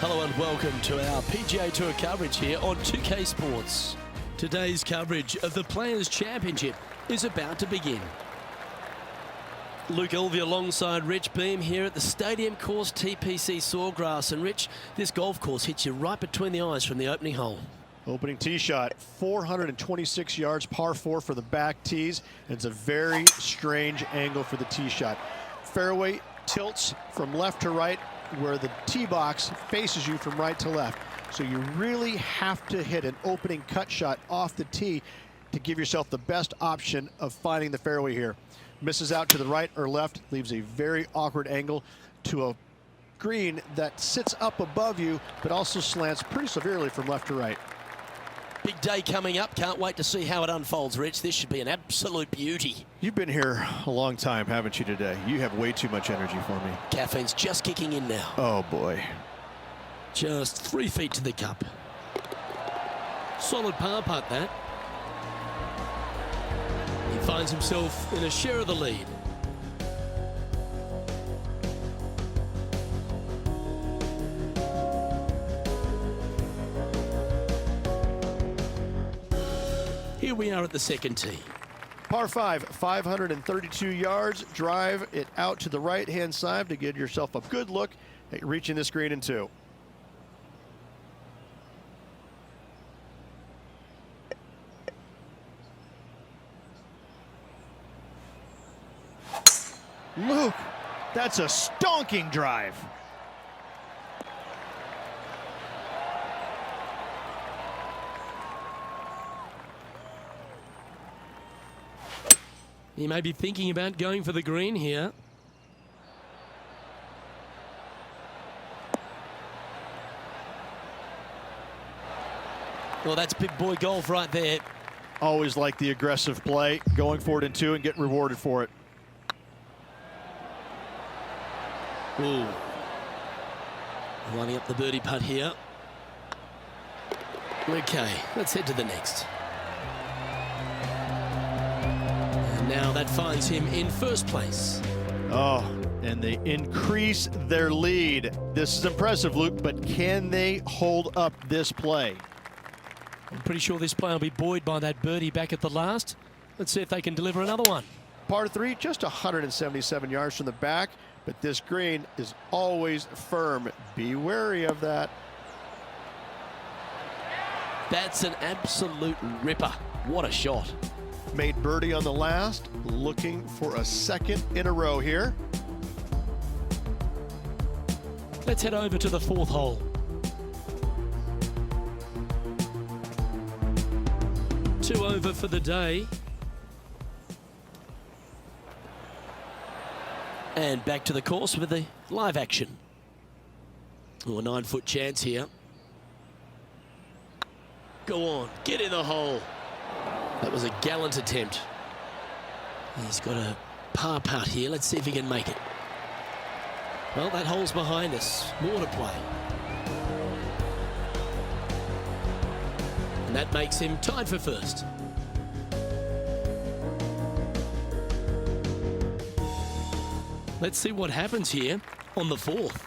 Hello and welcome to our PGA Tour coverage here on 2K Sports. Today's coverage of the Players' Championship is about to begin. Luke Elvey alongside Rich Beam here at the Stadium Course TPC Sawgrass. And Rich, this golf course hits you right between the eyes from the opening hole. Opening tee shot, 426 yards, par 4 for the back tees. And it's a very strange angle for the tee shot. Fairway tilts from left to right, where the tee box faces you from right to left. So you really have to hit an opening cut shot off the tee to give yourself the best option of finding the fairway here. Misses out to the right or left, leaves a very awkward angle to a green that sits up above you, but also slants pretty severely from left to right. Big day coming up. Can't wait to see how it unfolds, Rich. This should be an absolute beauty. You've been here a long time, haven't you, today? You have way too much energy for me. Caffeine's just kicking in now. Oh, boy. Just 3 feet to the cup. Solid par putt, that. He finds himself in a share of the lead. Here we are at the second tee. Par 5, 532 yards. Drive it out to the right-hand side to get yourself a good look at reaching this green in 2. Luke, that's a stonking drive. He may be thinking about going for the green here. Well, that's big boy golf right there. Always like the aggressive play, going for it in 2 and getting rewarded for it. Ooh. Lining up the birdie putt here. Okay, let's head to the next. And now that finds him in first place. Oh, and they increase their lead. This is impressive, Luke, but can they hold up this play? I'm pretty sure this play will be buoyed by that birdie back at the last. Let's see if they can deliver another one. Par 3, just 177 yards from the back, but this green is always firm. Be wary of that. That's an absolute ripper. What a shot. Made birdie on the last, looking for a second in a row here. Let's head over to the 4th hole. Two over for the day. And back to the course with the live action. Oh, a 9-foot chance here. Go on, get in the hole. That was a gallant attempt. He's got a par putt here. Let's see if he can make it. Well, that hole's behind us. More to play. And that makes him tied for first. Let's see what happens here on the 4th.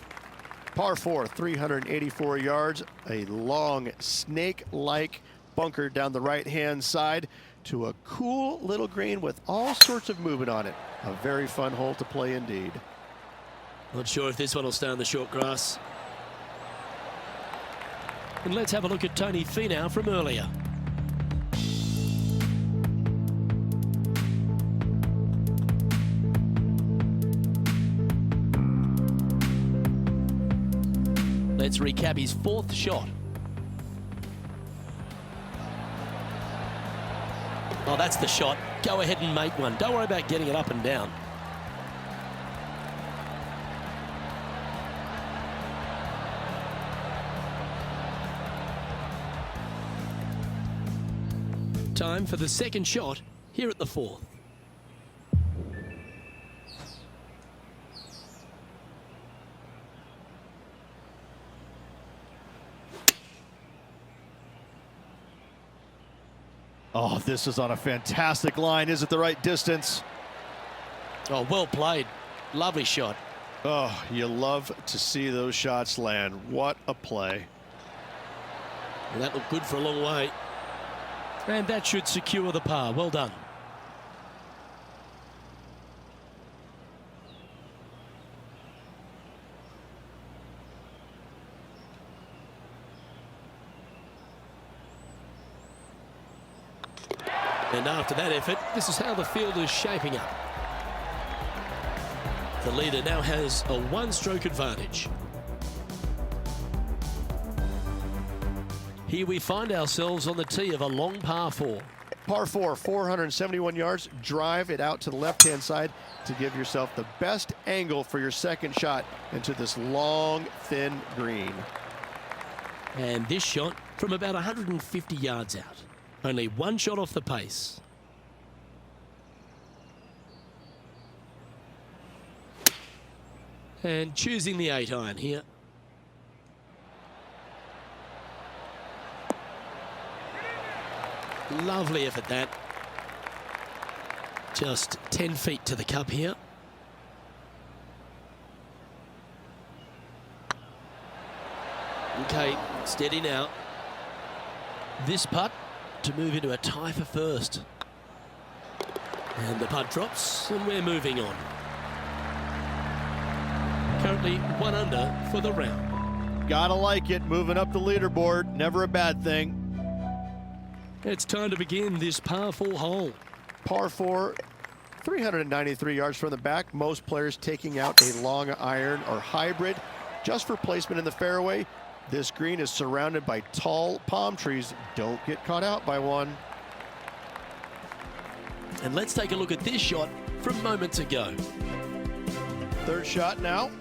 Par 4, 384 yards, a long snake-like bunker down the right-hand side to a cool little green with all sorts of movement on it. A very fun hole to play indeed. Not sure if this one will stay on the short grass. And let's have a look at Tony Finau from earlier. Let's recap his 4th shot. Oh, that's the shot. Go ahead and make one. Don't worry about getting it up and down. Time for the second shot here at the 4th. Oh, this is on a fantastic line. Is it the right distance? Oh, well played. Lovely shot. Oh, you love to see those shots land. What a play. Well, that looked good for a long way. And that should secure the par. Well done. And after that effort, this is how the field is shaping up. The leader now has a one-stroke advantage. Here we find ourselves on the tee of a long par 4. Par 4, 471 yards. Drive it out to the left-hand side to give yourself the best angle for your second shot into this long, thin green. And this shot from about 150 yards out. Only one shot off the pace. And choosing the 8-iron here. Lovely effort that. Just 10 feet to the cup here. Okay, steady now. This putt to move into a tie for first. And the putt drops and we're moving on. Currently 1 under for the round. Gotta like it, moving up the leaderboard, never a bad thing. It's time to begin this par 4 hole. Par 4, 393 yards from the back. Most players taking out a long iron or hybrid just for placement in the fairway. This green is surrounded by tall palm trees. Don't get caught out by one. And let's take a look at this shot from moments ago. Third shot now.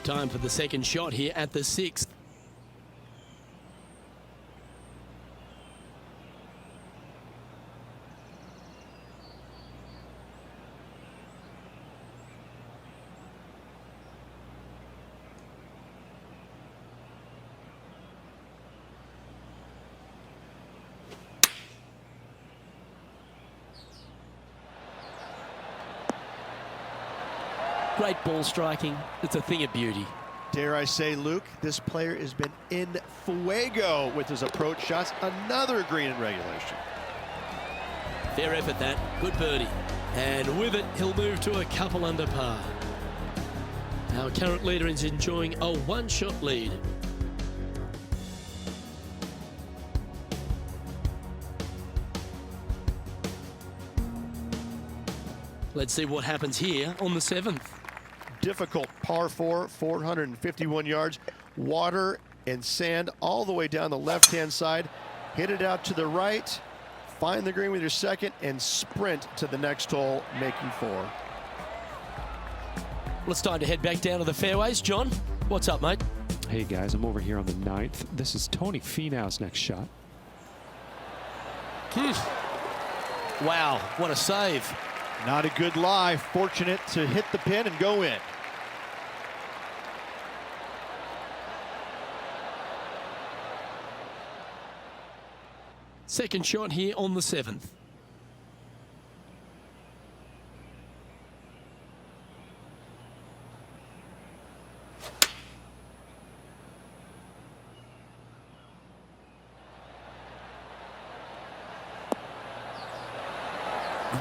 Time for the second shot here at the 6th. Great ball striking. It's a thing of beauty. Dare I say, Luke, this player has been in fuego with his approach shots. Another green in regulation. Fair effort that. Good birdie. And with it, he'll move to a couple under par. Our current leader is enjoying a one-shot lead. Let's see what happens here on the 7th. Difficult par 4, 451 yards. Water and sand all the way down the left-hand side. Hit it out to the right. Find the green with your second and sprint to the next hole, making 4. Well, it's time to head back down to the fairways. John, what's up, mate? Hey, guys, I'm over here on the 9th. This is Tony Finau's next shot. Wow, what a save. Not a good lie. Fortunate to hit the pin and go in. Second shot here on the 7th.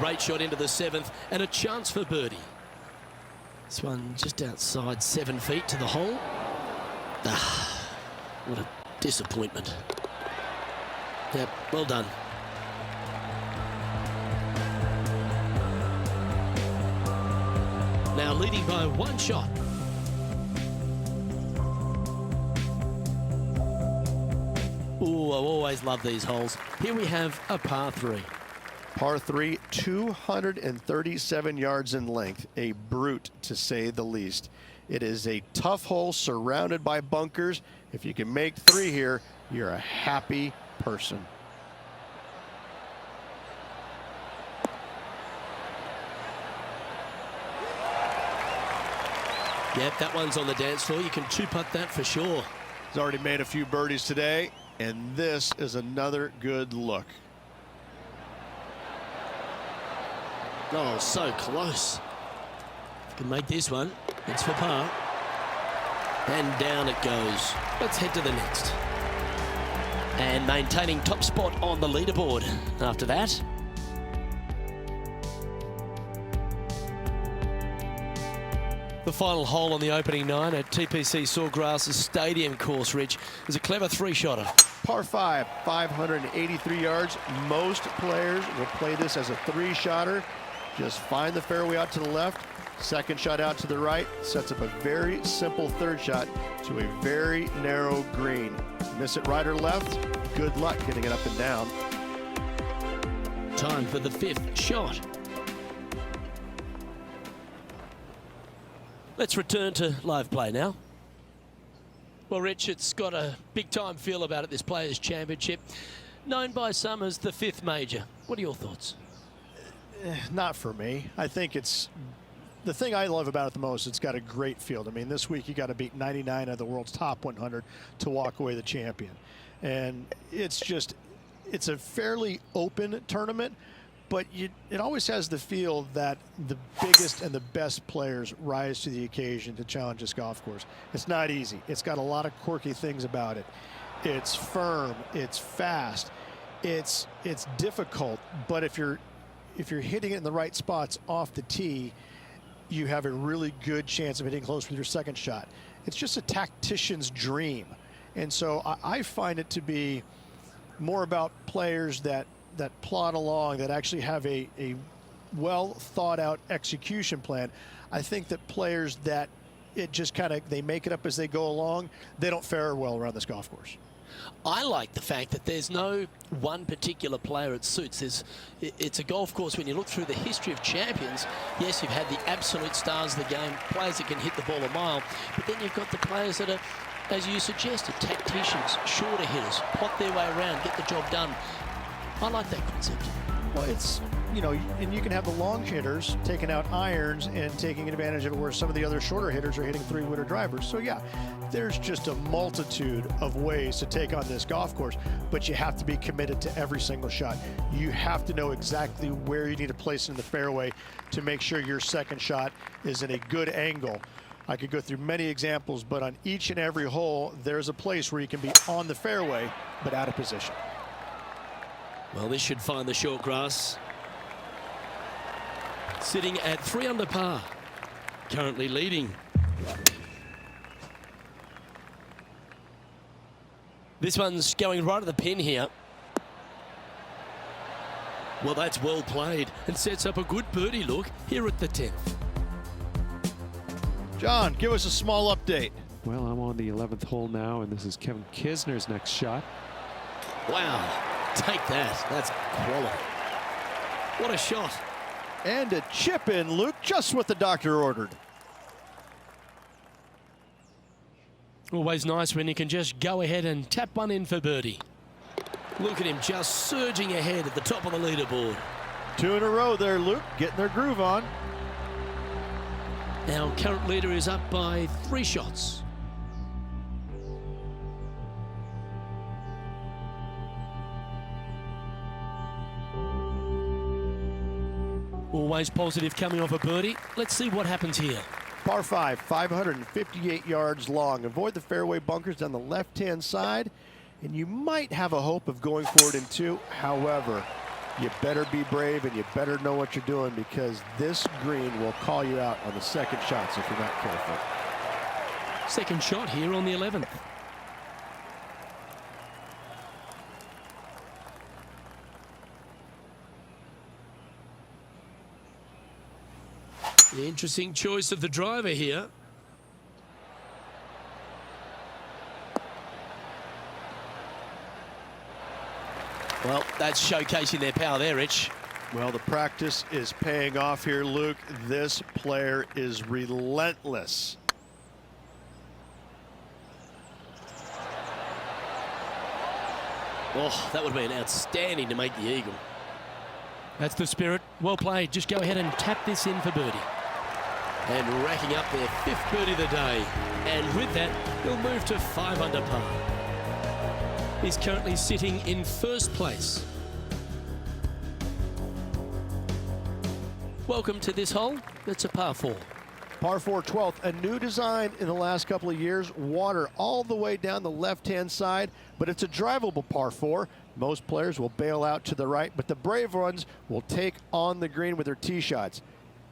Great shot into the 7th and a chance for birdie. This one just outside 7 feet to the hole. Ah, what a disappointment. Yep, well done. Now leading by 1 shot. Ooh, I always love these holes. Here we have a par 3. Par 3, 237 yards in length. A brute, to say the least. It is a tough hole surrounded by bunkers. If you can make 3 here, you're a happy person. Yep, that one's on the dance floor. You can 2-putt that for sure. He's already made a few birdies today, and this is another good look. Oh, so close. Can make this one. It's for par. And down it goes. Let's head to the next. And maintaining top spot on the leaderboard after that. The final hole on the opening 9 at TPC Sawgrass Stadium course, Rich, is a clever three-shotter. Par 5, 583 yards. Most players will play this as a three-shotter. Just find the fairway out to the left, second shot out to the right, sets up a very simple third shot to a very narrow green. Miss it right or left, good luck getting it up and down. Time for the 5th shot. Let's return to live play now. Well, Rich, it's got a big-time feel about it, this Players' Championship, known by some as the 5th major. What are your thoughts? Not for me. I think it's the thing I love about it the most. It's got a great field. I mean, this week you got to beat 99 of the world's top 100 to walk away the champion, and it's a fairly open tournament. But it always has the feel that the biggest and the best players rise to the occasion to challenge this golf course. It's not easy. It's got a lot of quirky things about it. It's firm. It's fast. It's difficult. But if you're hitting it in the right spots off the tee, you have a really good chance of hitting close with your second shot. It's just a tactician's dream. And so I find it to be more about players that plod along, that actually have a well thought out execution plan. I think that players that they make it up as they go along, they don't fare well around this golf course. I like the fact that there's no one particular player it suits. It's a golf course, when you look through the history of champions, yes, you've had the absolute stars of the game, players that can hit the ball a mile, but then you've got the players that are, as you suggested, tacticians, shorter hitters, plot their way around, get the job done. I like that concept. Well, it's, and you can have the long hitters taking out irons and taking advantage of it, where some of the other shorter hitters are hitting three-wooter drivers. So yeah, there's just a multitude of ways to take on this golf course, but you have to be committed to every single shot. You have to know exactly where you need to place it in the fairway to make sure your second shot is in a good angle. I could go through many examples, but on each and every hole, there's a place where you can be on the fairway, but out of position. Well, this should find the short grass. Sitting at 3 under par. Currently leading. This one's going right at the pin here. Well, that's well played and sets up a good birdie look here at the 10th. John, give us a small update. Well, I'm on the 11th hole now, and this is Kevin Kisner's next shot. Wow. Take that. That's quality. What a shot. And a chip in, Luke, just what the doctor ordered. Always nice when you can just go ahead and tap one in for birdie. Look at him just surging ahead at the top of the leaderboard. 2 in a row there, Luke, getting their groove on. Our current leader is up by 3 shots. Always positive coming off a birdie. Let's see what happens here. Par 5, 558 yards long. Avoid the fairway bunkers down the left-hand side, and you might have a hope of going forward in 2. However, you better be brave and you better know what you're doing, because this green will call you out on the second shots if you're not careful. Second shot here on the 11th. The interesting choice of the driver here. Well, that's showcasing their power there, Rich. Well, the practice is paying off here, Luke. This player is relentless. Oh, that would have been outstanding to make the eagle. That's the spirit. Well played. Just go ahead and tap this in for birdie. And racking up their 5th birdie of the day. And with that, they'll move to 5 under par. He's currently sitting in 1st place. Welcome to this hole. It's a par 4. Par 4 12th, a new design in the last couple of years. Water all the way down the left-hand side, but it's a drivable par 4. Most players will bail out to the right, but the brave ones will take on the green with their tee shots.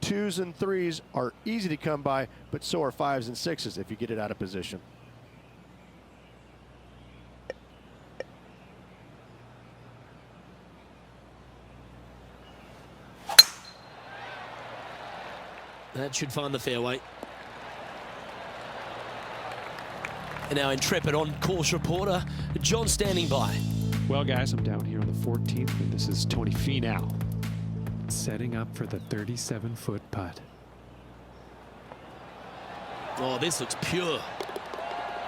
2s and 3s are easy to come by, but so are 5s and 6s if you get it out of position. That should find the fairway. And our intrepid on-course reporter, John, standing by. Well, guys, I'm down here on the 14th, and this is Tony Finau setting up for the 37-foot putt. Oh, this looks pure.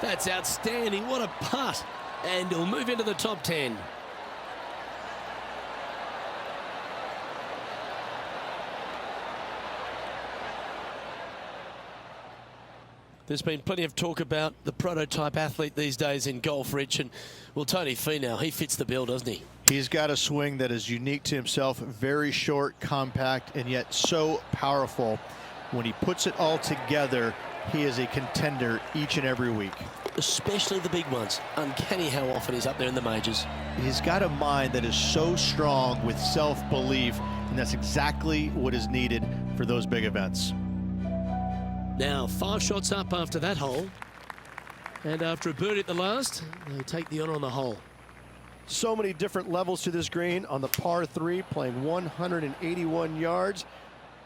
That's outstanding. What a putt. And he'll move into the top 10. There's been plenty of talk about the prototype athlete these days in golf, Rich, and well, Tony Finau, he fits the bill, doesn't he? He's got a swing that is unique to himself, very short, compact, and yet so powerful. When he puts it all together, he is a contender each and every week. Especially the big ones. Uncanny how often he's up there in the majors. He's got a mind that is so strong with self-belief, and that's exactly what is needed for those big events. Now, 5 shots up after that hole. And after a birdie at the last, they take the honor on the hole. So many different levels to this green. On the par 3, playing 181 yards.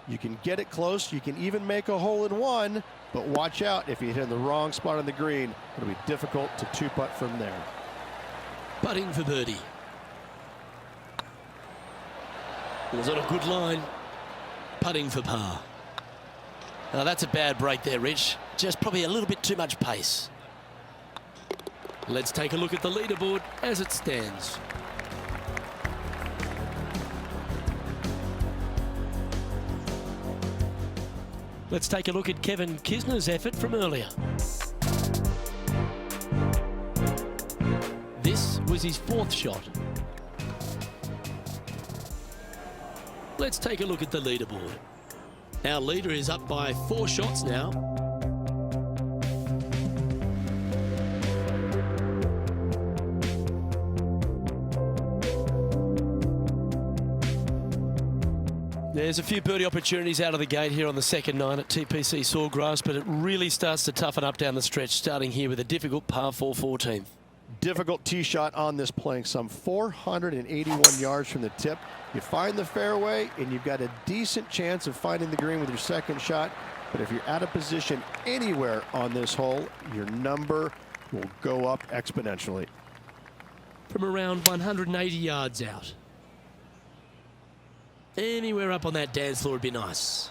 You can get it close. You can even make a hole-in-one. But watch out, if you hit in the wrong spot on the green, it'll be difficult to two-putt from there. Putting for birdie. It was on a good line. Putting for par. Now that's a bad break there, Rich. Just probably a little bit too much pace. Let's take a look at the leaderboard as it stands. Let's take a look at Kevin Kisner's effort from earlier. This was his 4th shot. Let's take a look at the leaderboard. Our leader is up by 4 shots now. There's a few birdie opportunities out of the gate here on the second 9 at TPC Sawgrass, but it really starts to toughen up down the stretch, starting here with a difficult par 4 14th. Difficult tee shot on this, playing some 481 yards from the tip. You find the fairway, and you've got a decent chance of finding the green with your second shot. But if you're out of position anywhere on this hole, your number will go up exponentially. From around 180 yards out. Anywhere up on that dance floor would be nice.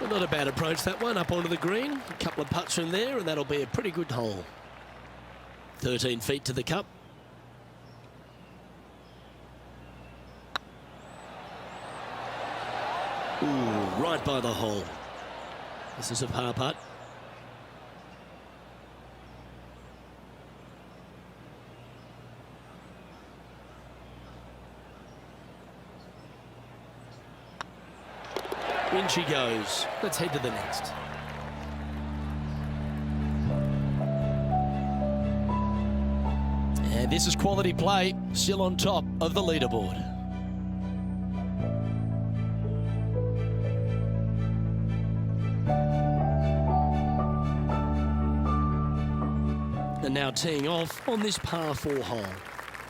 Well, not a bad approach, that one, up onto the green. A couple of putts from there, and that'll be a pretty good hole. 13 feet to the cup. Ooh, right by the hole. This is a par putt. In she goes. Let's head to the next. And this is quality play, still on top of the leaderboard. And now teeing off on this par 4 hole.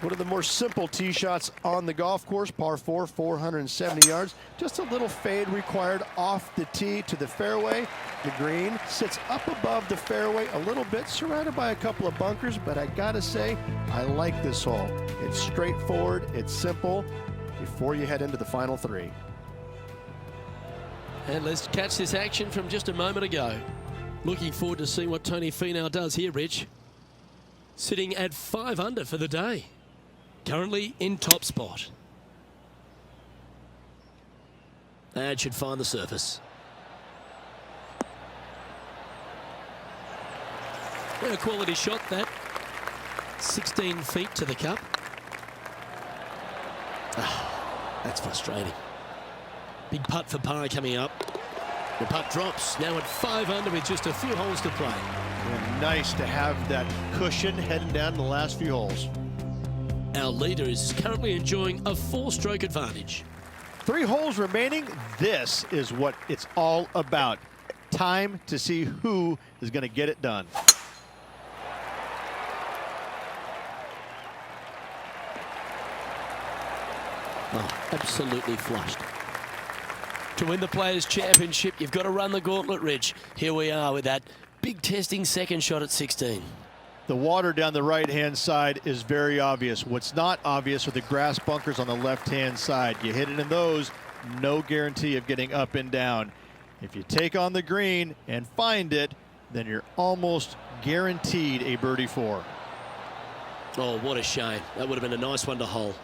One of the more simple tee shots on the golf course, par 4, 470 yards. Just a little fade required off the tee to the fairway. The green sits up above the fairway a little bit, surrounded by a couple of bunkers, but I gotta say, I like this hole. It's straightforward, it's simple, before you head into the final 3. And let's catch this action from just a moment ago. Looking forward to seeing what Tony Finau does here, Rich. Sitting at 5 under for the day. Currently in top spot. That should find the surface. A quality shot, that. 16 feet to the cup. That's frustrating. Big putt for par coming up. The putt drops, now at 5 under with just a few holes to play. And nice to have that cushion heading down the last few holes. Our leader is currently enjoying a 4-stroke advantage. 3 holes remaining. This is what it's all about. Time to see who is going to get it done. Oh, absolutely flushed. To win the Players' Championship, you've got to run the gauntlet, Rich. Here we are with that big testing second shot at 16. The water down the right-hand side is very obvious. What's not obvious are the grass bunkers on the left-hand side. You hit it in those, no guarantee of getting up and down. If you take on the green and find it, then you're almost guaranteed a birdie 4. Oh, what a shame. That would have been a nice one to hole.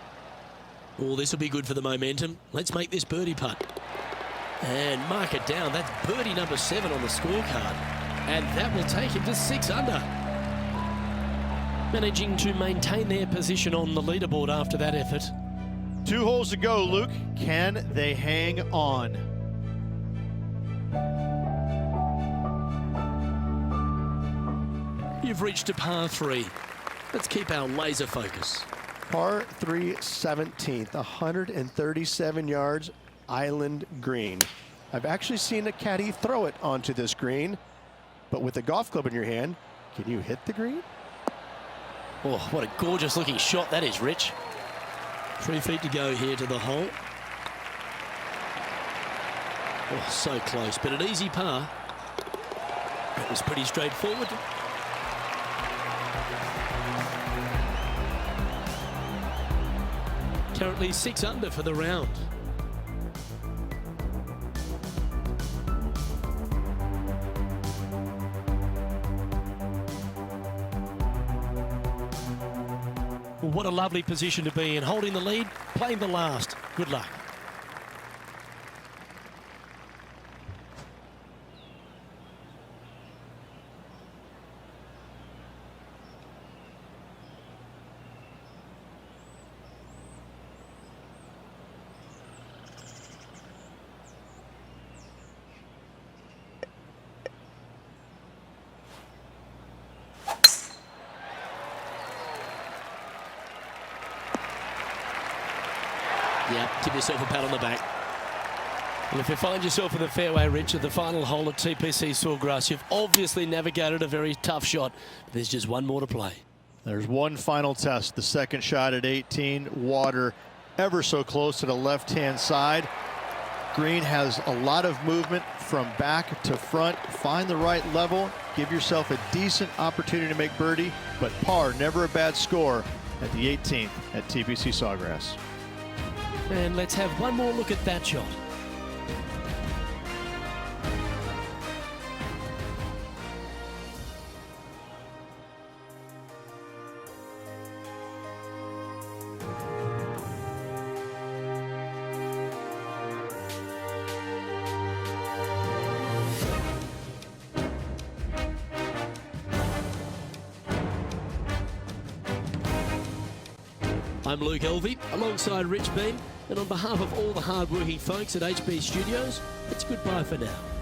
Oh, this will be good for the momentum. Let's make this birdie putt. And mark it down. That's birdie number 7 on the scorecard. And that will take him to 6 under. Managing to maintain their position on the leaderboard after that effort. 2 holes to go, Luke. Can they hang on? You've reached a par 3. Let's keep our laser focus. Par 3 17th, 137 yards, island green. I've actually seen a caddy throw it onto this green, but with a golf club in your hand, can you hit the green? Oh, what a gorgeous looking shot that is, Rich. 3 feet to go here to the hole. Oh, so close, but an easy par. That was pretty straightforward. Currently 6 under for the round. Well, what a lovely position to be in, holding the lead, playing the last. Good luck. Yeah, give yourself a pat on the back. And if you find yourself in the fairway, Rich, at the final hole at TPC Sawgrass, you've obviously navigated a very tough shot. But there's just one more to play. There's one final test. The second shot at 18. Water ever so close to the left-hand side. Green has a lot of movement from back to front. Find the right level. Give yourself a decent opportunity to make birdie. But par, never a bad score at the 18th at TPC Sawgrass. And let's have one more look at that shot. I'm Luke Elvey, alongside Rich Beam, and on behalf of all the hard-working folks at HB Studios, it's goodbye for now.